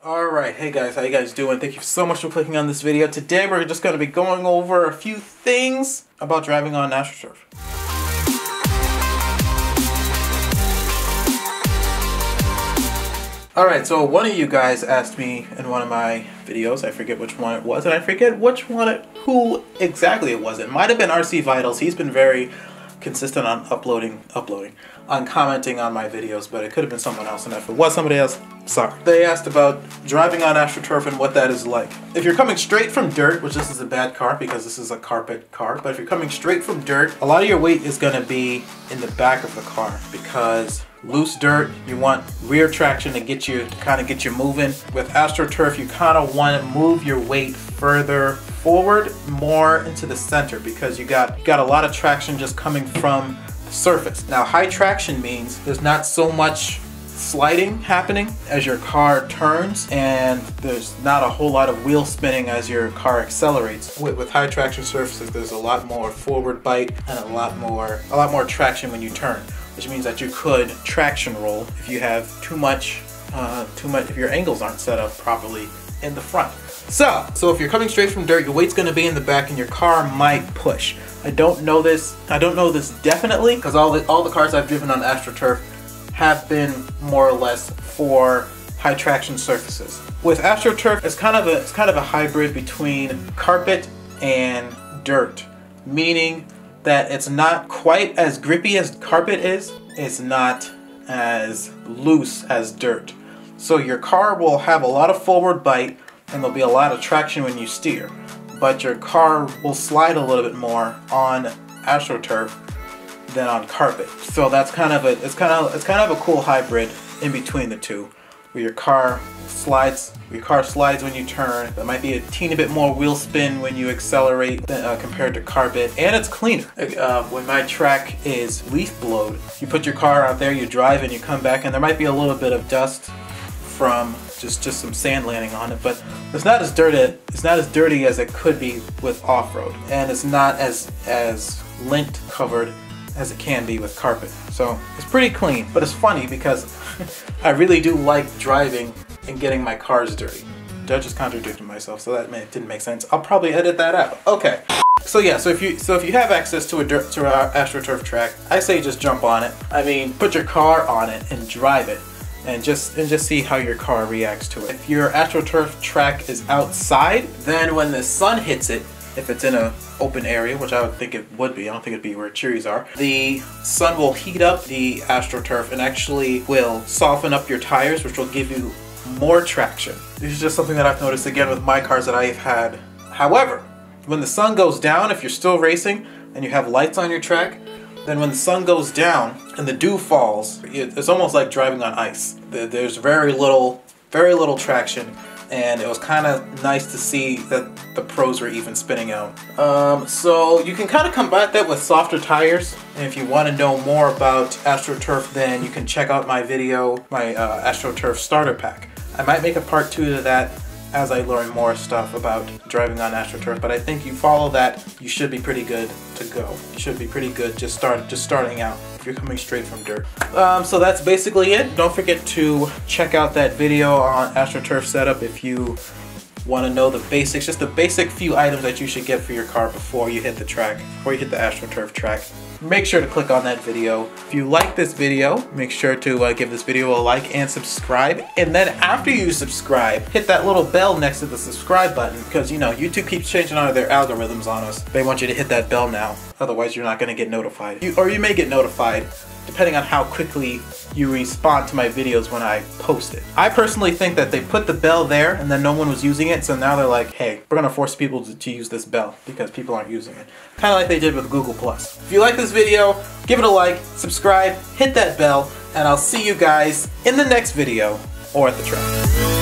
Alright, hey guys, how you guys doing? Thank you so much for clicking on this video. Today we're just going to be going over a few things about driving on AstroTurf. Alright, so one of you guys asked me in one of my videos, I forget which one it was, and I forget who exactly it was. It might have been RC Vitals. He's been very consistent on on commenting on my videos, but it could have been someone else, and if it was somebody else, sorry. They asked about driving on AstroTurf and what that is like. If you're coming straight from dirt, which this is a bad car because this is a carpet car, but if you're coming straight from dirt, a lot of your weight is going to be in the back of the car because loose dirt, you want rear traction to get you moving. With AstroTurf, you kind of want to move your weight further forward, more into the center, because you got a lot of traction just coming from the surface. Now, high traction means there's not so much sliding happening as your car turns, and there's not a whole lot of wheel spinning as your car accelerates. With high traction surfaces, there's a lot more forward bite and a lot more traction when you turn, which means that you could traction roll if you have too much if your angles aren't set up properly in the front. So if you're coming straight from dirt, your weight's going to be in the back and your car might push. I don't know this definitely, because all the cars I've driven on AstroTurf have been more or less for high traction surfaces. With AstroTurf, it's kind of a hybrid between carpet and dirt, meaning that it's not quite as grippy as carpet is, it's not as loose as dirt. So your car will have a lot of forward bite and there'll be a lot of traction when you steer, but your car will slide a little bit more on AstroTurf than on carpet. So that's kind of a cool hybrid in between the two, where your car slides when you turn. There might be a teeny bit more wheel spin when you accelerate compared to carpet, and it's cleaner. When my track is leaf blowed, you put your car out there, you drive, and you come back, and there might be a little bit of dust from just some sand landing on it, but it's not as dirty as it could be with off-road, and it's not as lint covered as it can be with carpet. So it's pretty clean, but it's funny because I really do like driving and getting my cars dirty. I just contradicted myself, so that didn't make sense. I'll probably edit that out. Okay. So yeah, so if you have access to our AstroTurf track, I say just jump on it. I mean, put your car on it and drive it, and just see how your car reacts to it. If your AstroTurf track is outside, then when the sun hits it, if it's in an open area, which I would think it would be, I don't think it'd be where trees are, the sun will heat up the AstroTurf and actually will soften up your tires, which will give you more traction. This is just something that I've noticed again with my cars that I've had. However, when the sun goes down, if you're still racing and you have lights on your track, then when the sun goes down and the dew falls, it's almost like driving on ice. There's very little traction, and it was kind of nice to see that the pros were even spinning out. So you can kind of combat that with softer tires, and if you want to know more about AstroTurf, then you can check out my video, my AstroTurf starter pack. I might make a part 2 to that as I learn more stuff about driving on AstroTurf, but I think you follow that, you should be pretty good to go. You should be pretty good just starting out if you're coming straight from dirt. So that's basically it. Don't forget to check out that video on AstroTurf setup if you want to know the basics, just the basic few items that you should get for your car before you hit the track, before you hit the AstroTurf track. Make sure to click on that video. If you like this video, make sure to give this video a like and subscribe. And then after you subscribe, hit that little bell next to the subscribe button, because you know YouTube keeps changing all of their algorithms on us. They want you to hit that bell now, otherwise you're not going to get notified. Or you may get notified depending on how quickly you respond to my videos when I post it. I personally think that they put the bell there and then no one was using it, so now they're like, hey, we're gonna force people to use this bell because people aren't using it. Kind of like they did with Google+. If you like this video, give it a like, subscribe, hit that bell, and I'll see you guys in the next video or at the track.